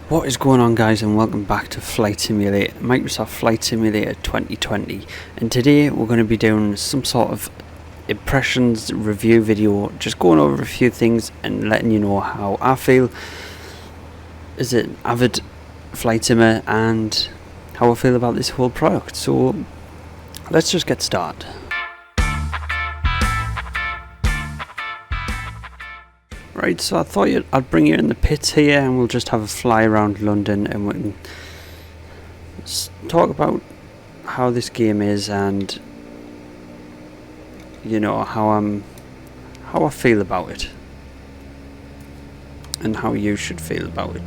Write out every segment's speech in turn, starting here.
What is going on, guys, and welcome back to Flight Simulator, Microsoft Flight Simulator 2020. And today we're going to be doing some sort of impressions review video, just going over a few things and letting you know how I feel as an avid flight simmer and how I feel about this whole product. So let's just get started. Right, so I thought I'd bring you in the pits here and we'll just have a fly around London and we can talk about how this game is and, you know, how I feel about it and how you should feel about it.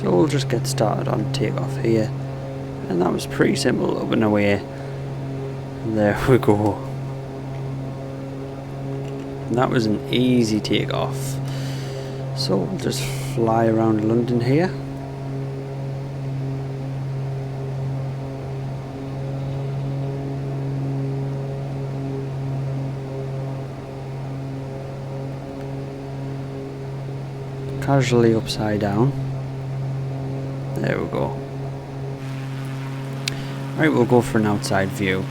So we'll just get started on takeoff here, and that was pretty simple. Up and away. There we go. That was an easy takeoff. So we'll just fly around London here. Casually upside down. There we go. Right, we'll go for an outside view.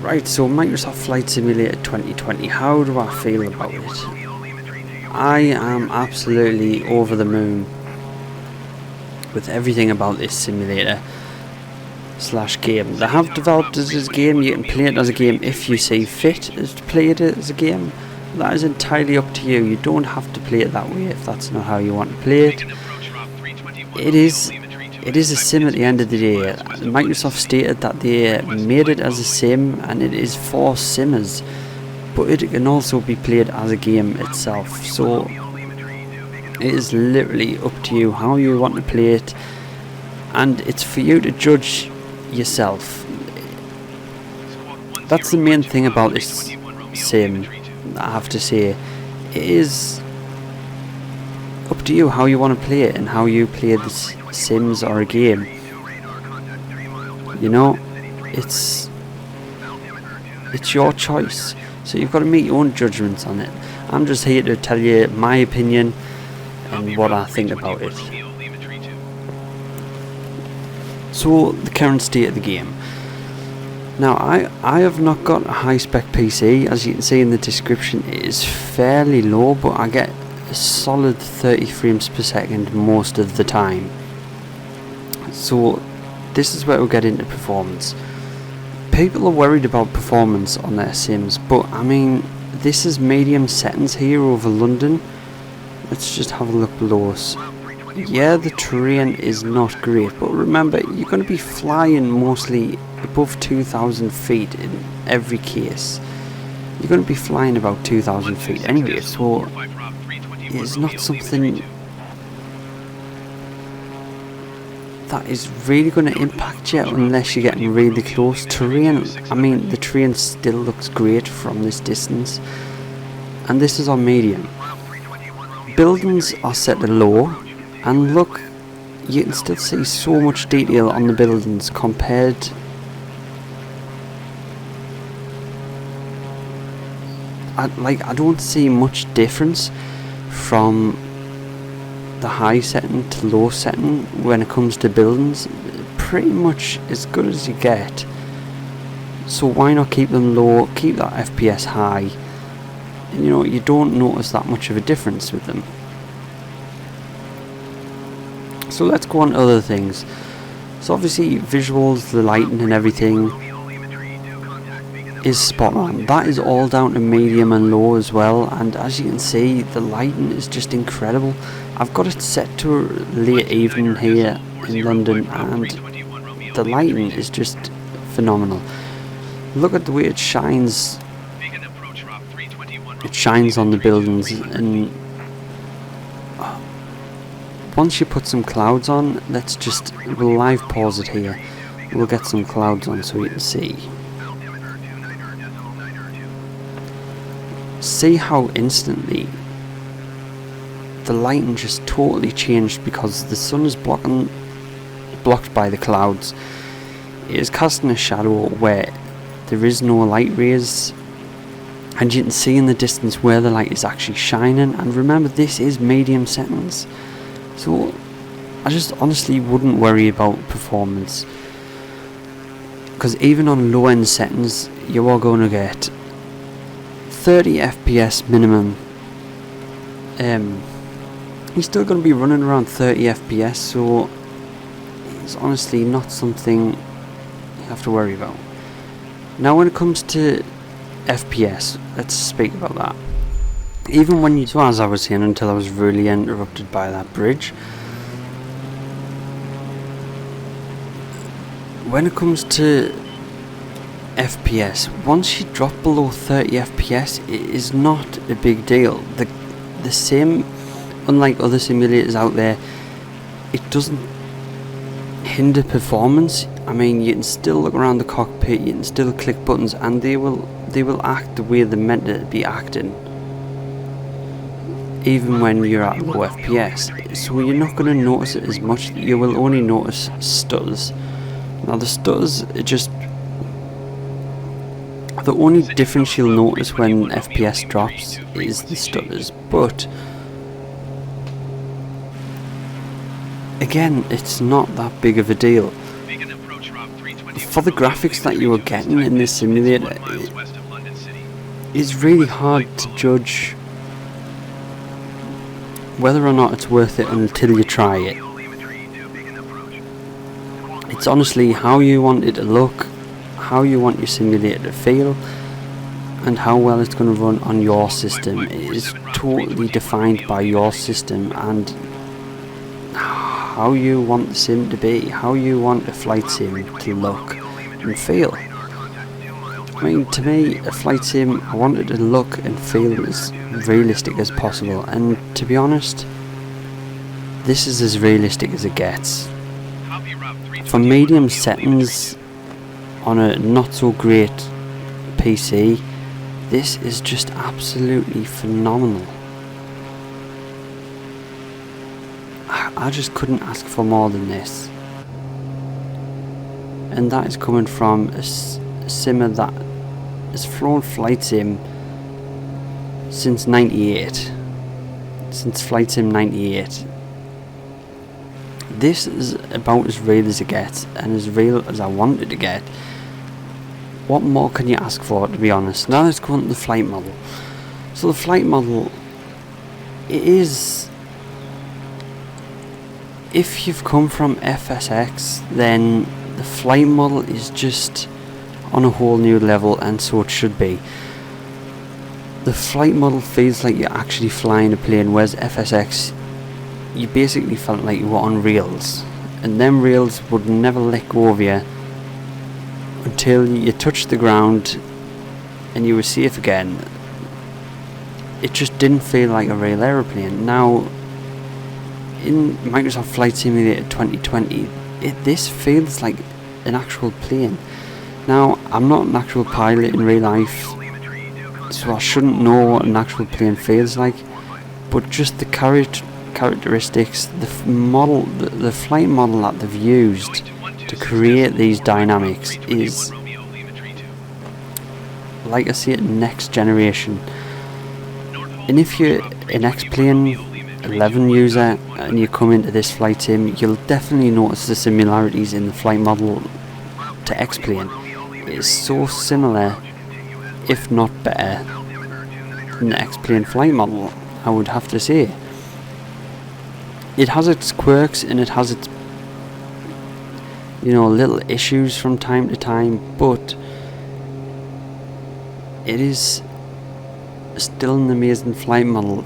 Right, so Microsoft Flight Simulator 2020, how do I feel about it? I am absolutely over the moon with everything about this simulator slash game. They have developed it as a game. You can play it as a game if you see fit as to play it as a game. That is entirely up to you. You don't have to play it that way if that's not how you want to play it. It is a sim at the end of the day. Microsoft stated that they made it as a sim and it is for simmers, but it can also be played as a game itself. So it is literally up to you how you want to play it, and it's for you to judge yourself. That's the main thing about this sim, I have to say. It is up to you how you want to play it and how you play this sims or a game. You know, it's your choice, so you've got to make your own judgments on it. I'm just here to tell you my opinion and what I think about it. So the current state of the game. Now I have not got a high spec PC. As you can see in the description, it is fairly low, but I get a solid 30 frames per second most of the time. So this is where we'll get into performance. People are worried about performance on their sims, but I mean, this is medium settings here over London. Let's just have a look below us. Yeah, the terrain is not great, but remember, you're going to be flying mostly above 2,000 feet in every case. You're going to be flying about 2,000 feet anyway, so it's not something that is really going to impact you unless you're getting really close. Terrain, I mean, the terrain still looks great from this distance, and this is on medium. Buildings are set to low, and look, you can still see so much detail on the buildings compared. I don't see much difference from the high setting to low setting when it comes to buildings. Pretty much as good as you get. So why not keep them low, keep that FPS high, and you know, you don't notice that much of a difference with them. So let's go on to other things. So obviously visuals, the lighting and everything is spot on. That is all down to medium and low as well, and as you can see, the lighting is just incredible. I've got it set to late evening here in London, and the lighting is just phenomenal. Look at the way it shines. It shines on the buildings, and once you put some clouds on, we'll live pause it here. We'll get some clouds on so you can see. See how instantly the lighting just totally changed because the sun is blocked by the clouds. It is casting a shadow where there is no light rays and you can see in the distance where the light is actually shining. And remember, this is medium settings, so I just honestly wouldn't worry about performance, because even on low end settings you are going to get 30 FPS minimum. You're still going to be running around 30 FPS, so it's honestly not something you have to worry about. Now when it comes to FPS, let's speak about that. Even when you, so as I was saying, until I was really interrupted by that bridge, when it comes to FPS, once you drop below 30 FPS, it is not a big deal. The same, unlike other simulators out there, it doesn't hinder performance. I mean, you can still look around the cockpit, you can still click buttons, and they will act the way they're meant to be acting, even when you're at low FPS. So you're not going to notice it as much. You will only notice stutters. Now the stutters are just the only difference you'll notice when FPS drops is the stutters, but again, it's not that big of a deal. For the graphics that you are getting in this simulator, it's really hard to judge whether or not it's worth it until you try it. It's honestly how you want it to look, how you want your simulator to feel, and how well it's going to run on your system. It is totally defined by your system and how you want the sim to be, how you want a flight sim to look and feel. I mean, to me, a flight sim, I want it to look and feel as realistic as possible, and to be honest, this is as realistic as it gets. For medium settings on a not so great PC, this is just absolutely phenomenal. I just couldn't ask for more than this, and that is coming from a simmer that has flown flight sim since 98, since flight sim 98. This is about as real as it gets, and as real as I want it to get. What more can you ask for, to be honest? Now let's go on to the flight model. So the flight model, it is, if you've come from FSX, then the flight model is just on a whole new level, and so it should be. The flight model feels like you're actually flying a plane, whereas FSX, you basically felt like you were on rails, and them rails would never let go of you until you touched the ground and you were safe again. It just didn't feel like a real aeroplane. Now in Microsoft Flight Simulator 2020, this feels like an actual plane. Now I'm not an actual pilot in real life, so I shouldn't know what an actual plane feels like, but just the characteristics, the flight model that they've used to create these dynamics is, like I say, next generation. And if you're an X-Plane 11 user and you come into this flight sim, you'll definitely notice the similarities in the flight model to X-Plane. It's so similar, if not better, than the X-Plane flight model, I would have to say. It has its quirks and it has its, little issues from time to time, but it is still an amazing flight model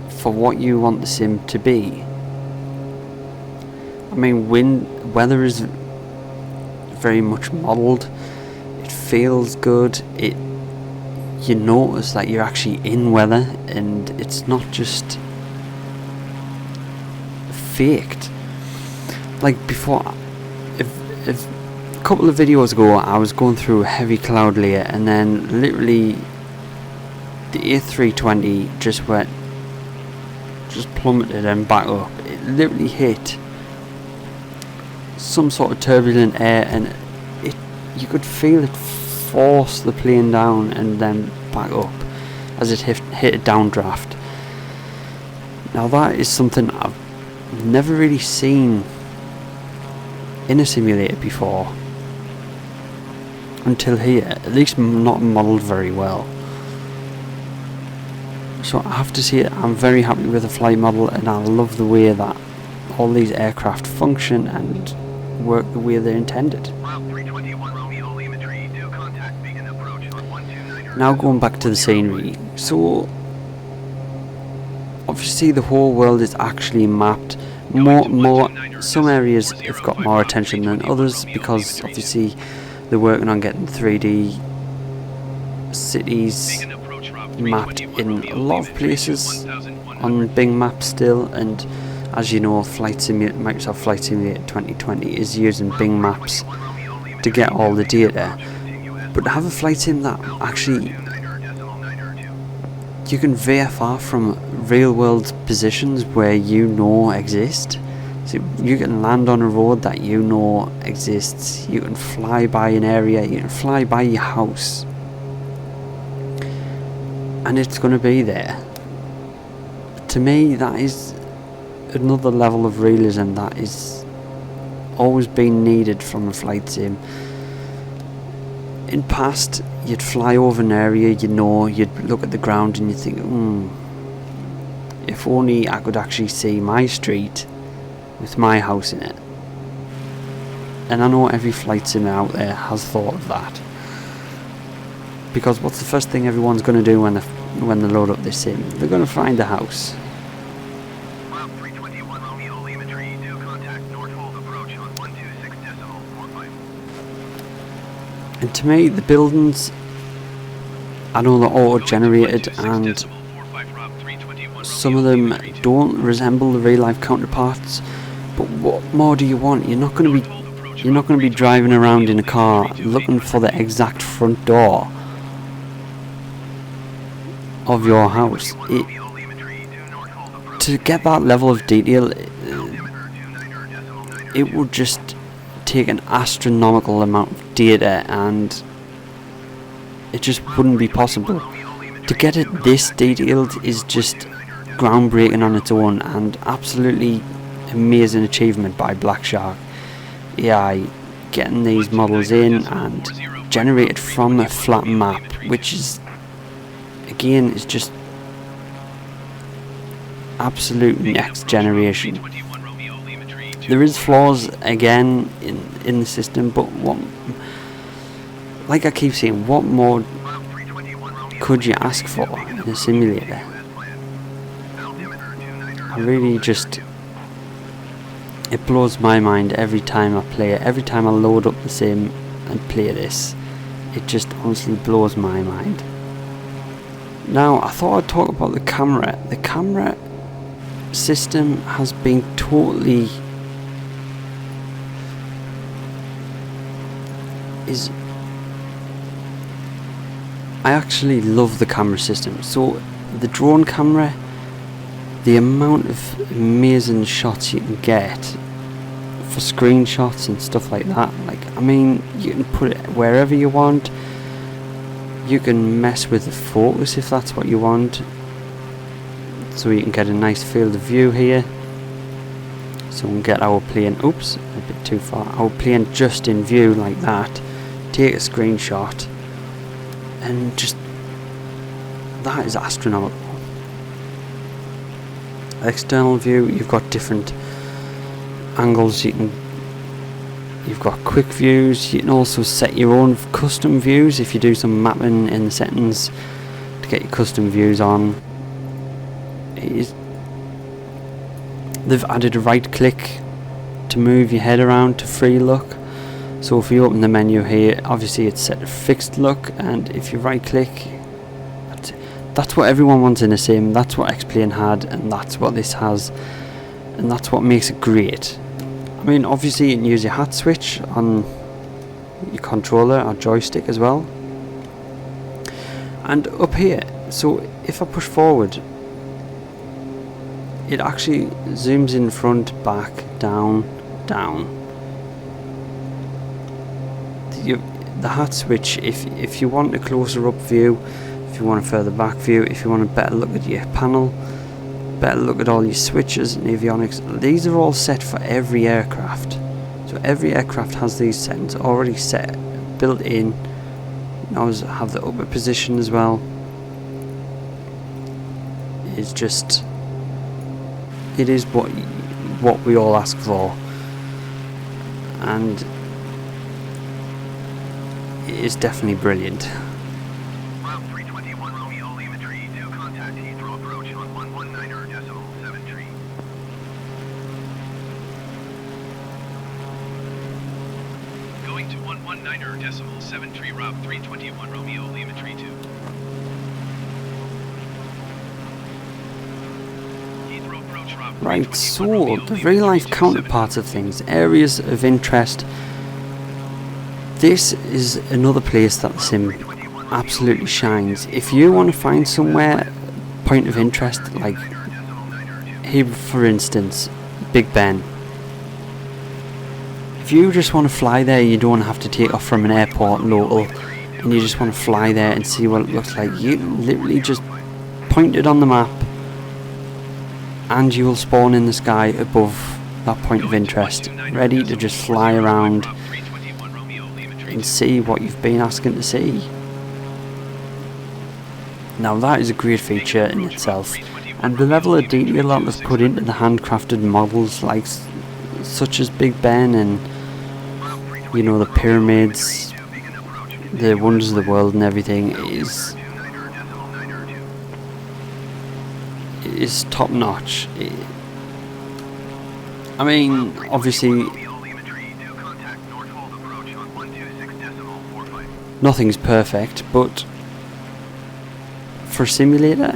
for what you want the sim to be. I mean, weather is very much modelled. It feels good. You notice that you're actually in weather, and it's not just faked. Like before, if a couple of videos ago, I was going through a heavy cloud layer, and then literally the A320 just plummeted and back up. It literally hit some sort of turbulent air, and you could feel it force the plane down and then back up as it hit a downdraft. Now that is something I've never really seen in a simulator before until here, at least not modelled very well. So I have to say I'm very happy with the flight model, and I love the way that all these aircraft function and work the way they're intended. Now going back to the scenery, so obviously the whole world is actually mapped. Some areas have got more attention than others because obviously they're working on getting 3D cities mapped in a lot of places on Bing Maps still, and as you know, Microsoft Flight Simulator 2020 is using Bing Maps to get all the data. But to have a flight sim that actually you can VFR from real world positions where you know exist. So you can land on a road that you know exists, you can fly by an area, you can fly by your house, and it's going to be there. To me, that is another level of realism that is always been needed from a flight sim. In past, you'd fly over an area, you'd look at the ground and you'd think, if only I could actually see my street with my house in it. And I know every flight sim out there has thought of that, because what's the first thing everyone's going to do when they load up this sim? They're going to find a house. And to me, the buildings, I know they're auto-generated, and some of them don't resemble the real-life counterparts. But what more do you want? You're not going to be driving around in a car looking for the exact front door of your house. To get that level of detail, it would just take an astronomical amount of data, and it just wouldn't be possible. To get it this detailed is just groundbreaking on its own, and absolutely amazing achievement by Black Shark AI, getting these models in and generated from a flat map, which is again is just absolute next generation. There is flaws again in the system, but like I keep saying, what more could you ask for in a simulator? I really it blows my mind every time I play it. Every time I load up the sim and play this, it just honestly blows my mind. Now, I thought I'd talk about the camera. The camera system has been totally I actually love the camera system. So the drone camera, the amount of amazing shots you can get for screenshots and stuff like that, you can put it wherever you want. You can mess with the focus if that's what you want, so you can get a nice field of view here. So we'll get our plane, a bit too far, our plane just in view like that, take a screenshot, and just, that is astronomical. External view, you've got different angles, you've got quick views. You can also set your own custom views if you do some mapping in the settings to get your custom views on. They've added a right click to move your head around to free look. So if you open the menu here, obviously it's set to fixed look, and if you right click, that's what everyone wants in a sim. That's what X-Plane had, and that's what this has, and that's what makes it great. I mean, obviously you can use your hat switch on your controller or joystick as well. And up here, so if I push forward, it actually zooms in front, back, down, down. the hat switch, if you want a closer up view, if you want a further back view, if you want a better look at your panel, better look at all your switches and avionics, these are all set for every aircraft. So every aircraft has these settings already set, built in. Now have the upper position as well. It's just, it is what we all ask for, and it is definitely brilliant. Route 321 Romeo Lima Tree to contact Heathrow approach on 119.73. Going to 119.73 Route 321 Romeo Lima Tree 2. Heathrow approach Route 321 Right, so Romeo the Lima real life Tree 2, counterparts of things, areas of interest. This is another place that the sim absolutely shines. If you want to find somewhere, point of interest, like here for instance, Big Ben. If you just want to fly there, you don't have to take off from an airport local, and you just want to fly there and see what it looks like, you literally just point it on the map and you will spawn in the sky above that point of interest, ready to just fly around and see what you've been asking to see. Now that is a great feature in itself, and the level of detail that they've put into the handcrafted models, like such as Big Ben and, you know, the pyramids, the wonders of the world and everything, is top notch. I mean, obviously nothing's perfect, but for a simulator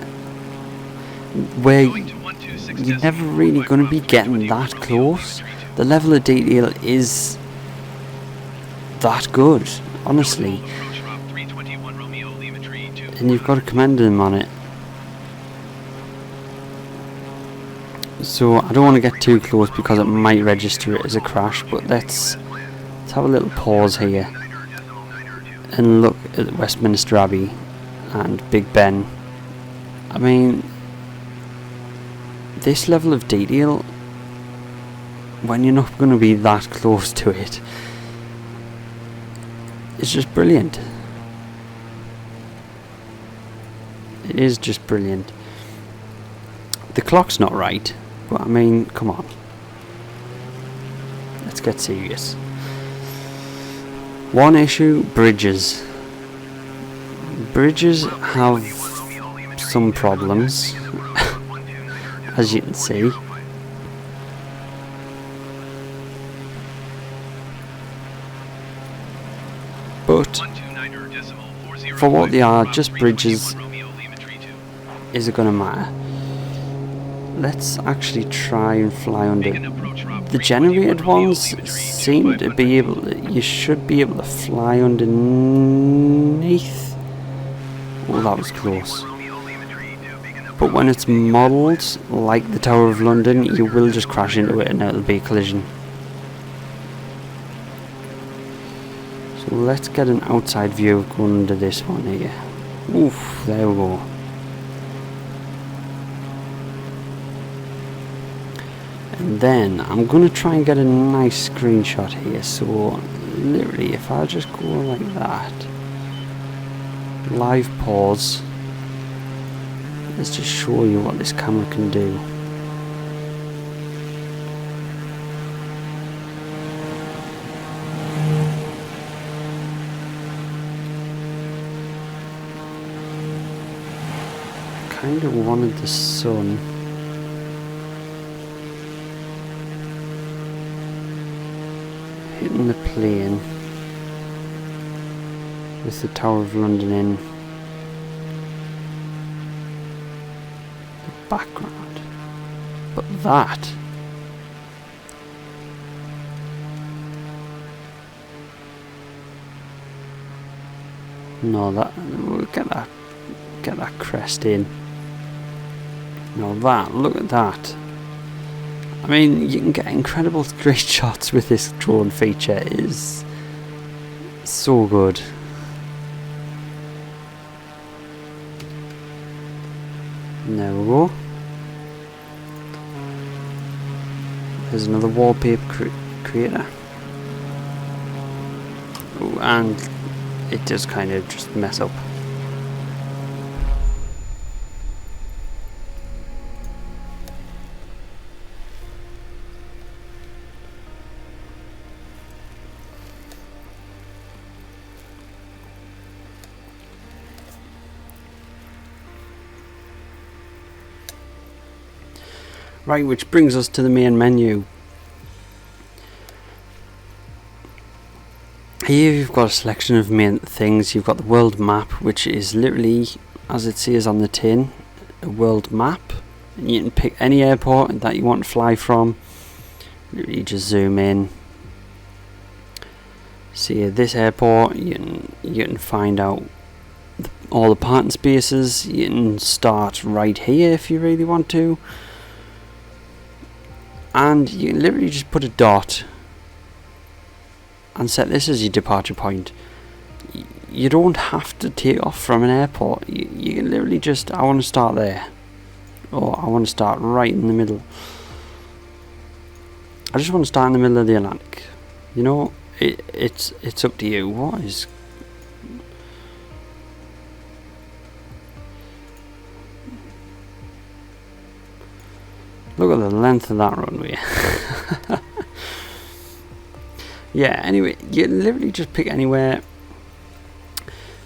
where you're never really going to be getting that close, the level of detail is that good, honestly, and you've got to commend them on it. So I don't want to get too close because it might register it as a crash, but let's have a little pause here and look at Westminster Abbey and Big Ben. I mean, this level of detail, when you're not going to be that close to it, it's just brilliant. It is just brilliant. The clock's not right, but I mean, come on, let's get serious. One issue, bridges. Bridges have some problems, as you can see. But for what they are, just bridges, is it going to matter? Let's actually try and fly under. The generated ones seem to be able to, you should be able to fly underneath. Oh, that was close. But when it's modelled like the Tower of London, you will just crash into it and it'll be a collision. So let's get an outside view of going under this one here. Oof, there we go. And then I'm going to try and get a nice screenshot here. So literally, if I just go like that, live pause, let's just show you what this camera can do. I kind of wanted the sun hitting the plane with the Tower of London in the background, but that no, that we'll get that crest in. No, that, look at that. I mean, you can get incredible great shots with this drone feature. It is So good. And there we go. There's another wallpaper creator. Ooh, and it does kind of just mess up. Right, which brings us to the main menu. Here you've got a selection of main things. You've got the world map, which is literally, as it says on the tin, a world map. And you can pick any airport that you want to fly from. Literally just zoom in. See this airport, you can find out all the parking spaces. You can start right here if you really want to. And you can literally just put a dot and set this as your departure point. You don't have to take off from an airport. You can literally just, I want to start there, or I want to start right in the middle. I just want to start in the middle of the Atlantic. You know, it's up to you. What is... Look at the length of that runway. Yeah, anyway, you literally just pick anywhere.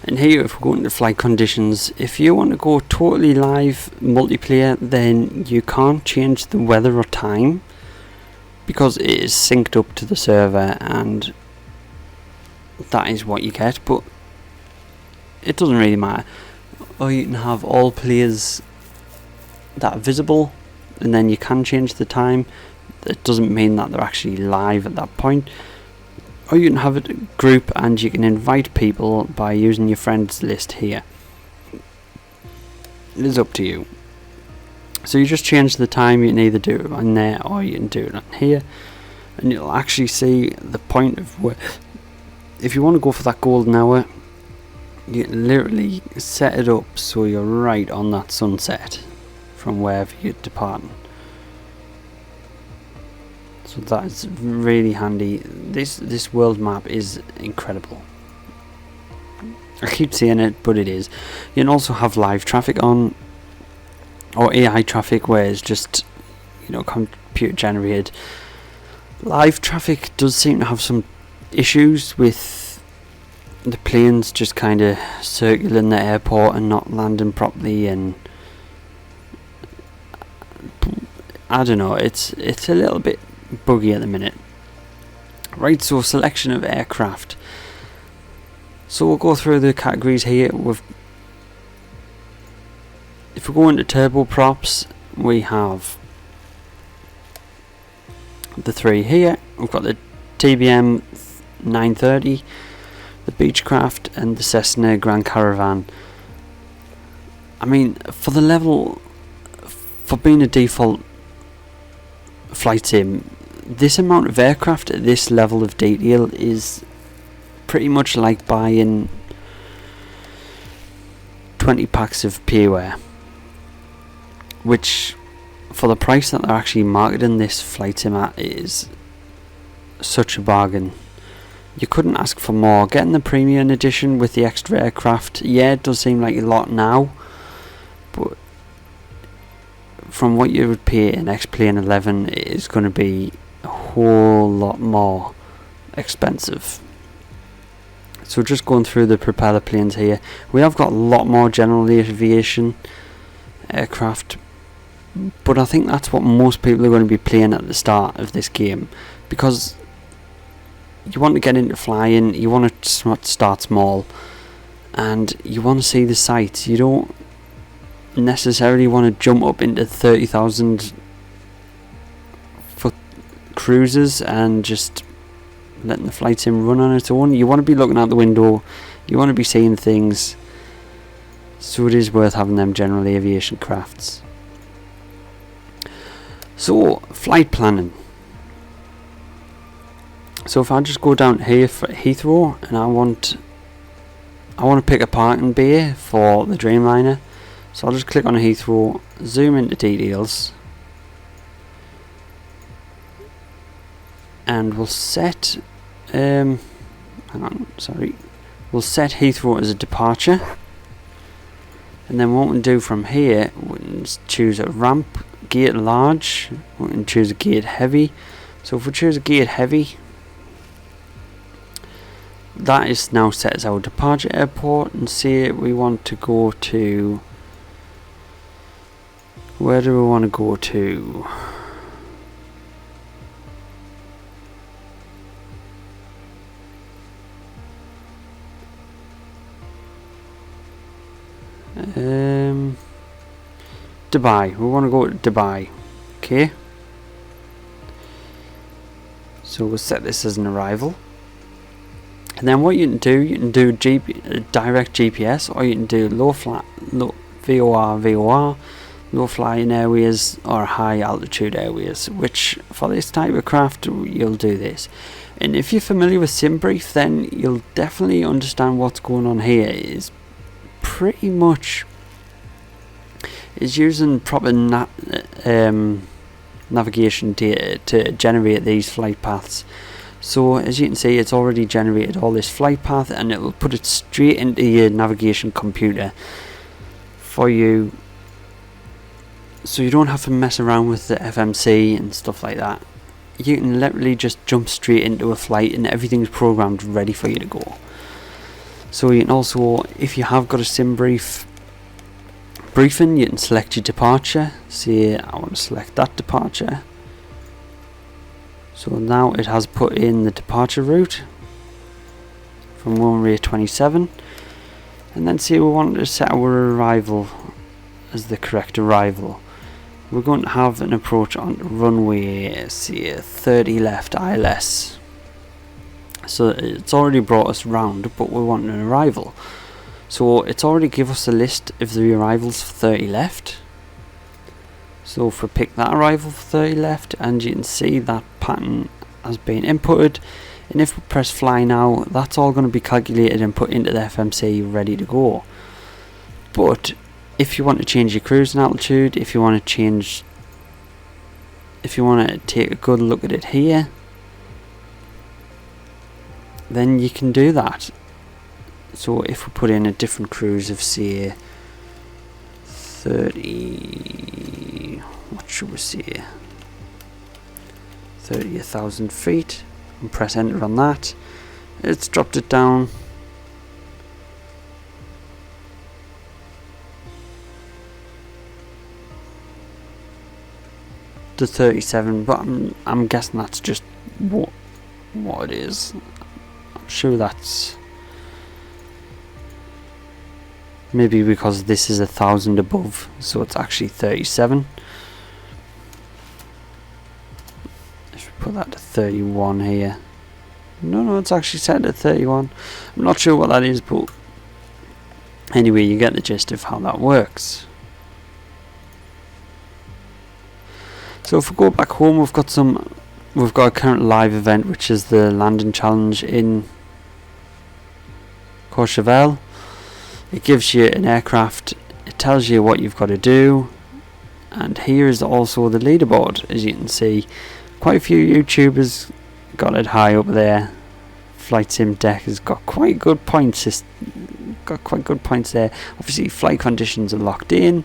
And here, if we're going to flight conditions, if you want to go totally live multiplayer, then you can't change the weather or time because it is synced up to the server, and that is what you get. But it doesn't really matter. Or you can have all players that are visible, and then you can change the time. It doesn't mean that they're actually live at that point. Or you can have a group and you can invite people by using your friends list here. It is up to you. So you just change the time. You can either do it on there or you can do it on here, and you'll actually see the point of where, if you want to go for that golden hour, you can literally set it up so you're right on that sunset from wherever you're departing. So that's really handy. This world map is incredible. I keep saying it, but it is. You can also have live traffic on, or AI traffic, where it's just, you know, computer generated. Live traffic does seem to have some issues with the planes just kind of circling the airport and not landing properly, and I don't know, it's a little bit buggy at the minute. Right, so selection of aircraft. So we'll go through the categories here. If we go into turboprops, we have the three here. We've got the TBM 930, the Beechcraft, and the Cessna Grand Caravan. I mean, for the level, for being a default flight sim, this amount of aircraft at this level of detail is pretty much like buying 20 packs of PUR, which for the price that they're actually marketing this flight sim at is such a bargain. You couldn't ask for more. Getting the premium edition with the extra aircraft, yeah, it does seem like a lot now, but from what you would pay an X-Plane 11, it is going to be a whole lot more expensive. So just going through the propeller planes here, we have got a lot more general aviation aircraft, but I think that's what most people are going to be playing at the start of this game, because you want to get into flying, you want to start small, and you want to see the sights. You don't necessarily want to jump up into 30,000 foot cruises and just letting the flight sim run on its own. You want to be looking out the window, you want to be seeing things, so it is worth having them general aviation crafts. So, flight planning. So if I just go down here for Heathrow and I want to pick a parking bay for the Dreamliner, so I'll just click on Heathrow, zoom into details, and we'll set we'll set Heathrow as a departure, and then what we'll do from here, we can choose a ramp, gate large, we can choose a gate heavy. So if we choose a gate heavy, that is now set as our departure airport, and say we want to go to, where do we want to go to? Dubai. We want to go to Dubai. Okay. So we'll set this as an arrival. And then what you can do direct GPS, or you can do low VOR, low flying areas or high altitude areas, which for this type of craft you'll do this. And if you're familiar with SimBrief, then you'll definitely understand what's going on here. Is pretty much is using proper navigation data to generate these flight paths. So as you can see, it's already generated all this flight path, and it will put it straight into your navigation computer for you, so you don't have to mess around with the FMC and stuff like that. You can literally just jump straight into a flight and everything's programmed ready for you to go. So you can also, if you have got a SimBrief briefing, you can select your departure. Say I want to select that departure. So now it has put in the departure route from runway 27, and then say we want to set our arrival as the correct arrival. We're going to have an approach on runway, say 30 left ILS. So it's already brought us round, but we want an arrival. So it's already give us a list of the arrivals for 30 left. So if we pick that arrival for 30 left, and you can see that pattern has been inputted, and if we press fly now, that's all going to be calculated and put into the FMC ready to go. But if you want to change your cruising altitude, if you want to take a good look at it here, then you can do that. So if we put in a different cruise of say 30, what should we say, 30,000 feet, and press enter on that, it's dropped it down to 37, but I'm guessing that's just what it is. I'm sure that's maybe because this is 1,000 above, so it's actually 37. If we put that to 31 here, no, it's actually set at 31. I'm not sure what that is, but anyway, you get the gist of how that works. So if we go back home, we've got a current live event, which is the landing challenge in Courchevel. It gives you an aircraft, it tells you what you've got to do, and here is also the leaderboard. As you can see, quite a few YouTubers got it high up there. Flight Sim Deck has got quite good points. There. Obviously, flight conditions are locked in,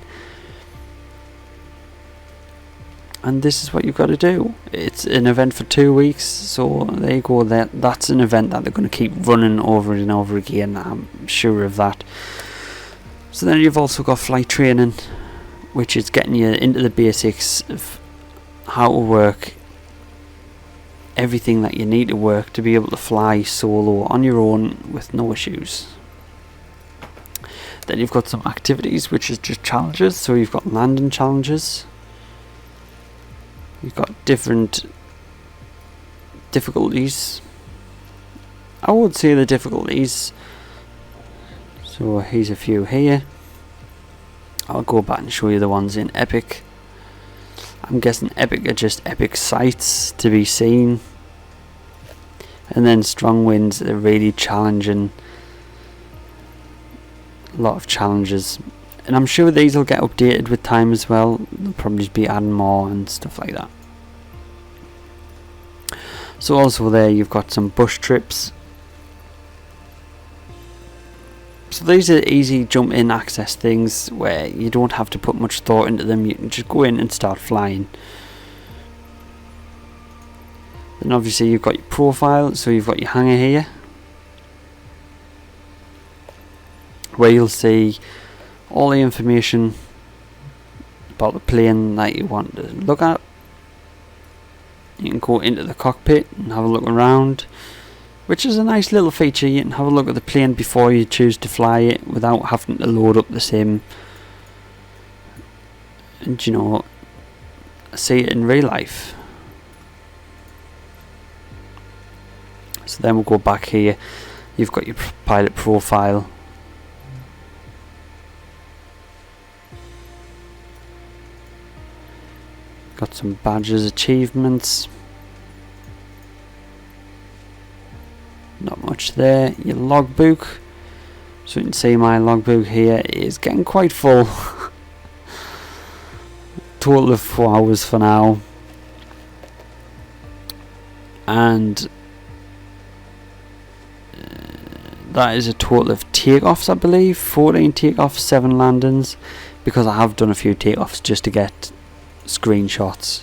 and this is what you've got to do. It's an event for 2 weeks, so there you go. That's an event that they're going to keep running over and over again. I'm sure of that. So then you've also got flight training, which is getting you into the basics of how to work everything that you need to work to be able to fly solo on your own with no issues. Then you've got some activities, which is just challenges. So you've got landing challenges. You've got different difficulties. I would say the difficulties. So here's a few here. I'll go back and show you the ones in Epic. I'm guessing Epic are just epic sights to be seen. And then strong winds are really challenging. A lot of challenges. And I'm sure these will get updated with time as well. They'll probably be adding more and stuff like that. So also there you've got some bush trips. So these are easy jump in access things where you don't have to put much thought into them. You can just go in and start flying. Then obviously you've got your profile, so you've got your hangar here, where you'll see all the information about the plane that you want to look at. You can go into the cockpit and have a look around, which is a nice little feature. You can have a look at the plane before you choose to fly it without having to load up the sim and, you know, see it in real life. So then we'll go back here. You've got your pilot profile. Got some badges, achievements. Not much there. Your logbook. So you can see my logbook here is getting quite full. Total of 4 hours for now. And that is a total of takeoffs, I believe. 14 takeoffs, 7 landings. Because I have done a few takeoffs just to get screenshots,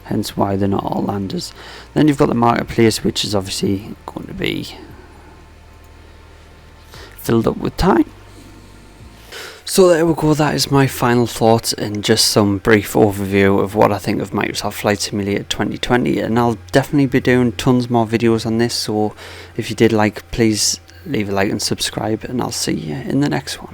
hence why they're not all landers. Then you've got the marketplace, which is obviously going to be filled up with time. So there we go, that is my final thoughts and just some brief overview of what I think of Microsoft Flight Simulator 2020, and I'll definitely be doing tons more videos on this, so if you did like, please leave a like and subscribe, and I'll see you in the next one.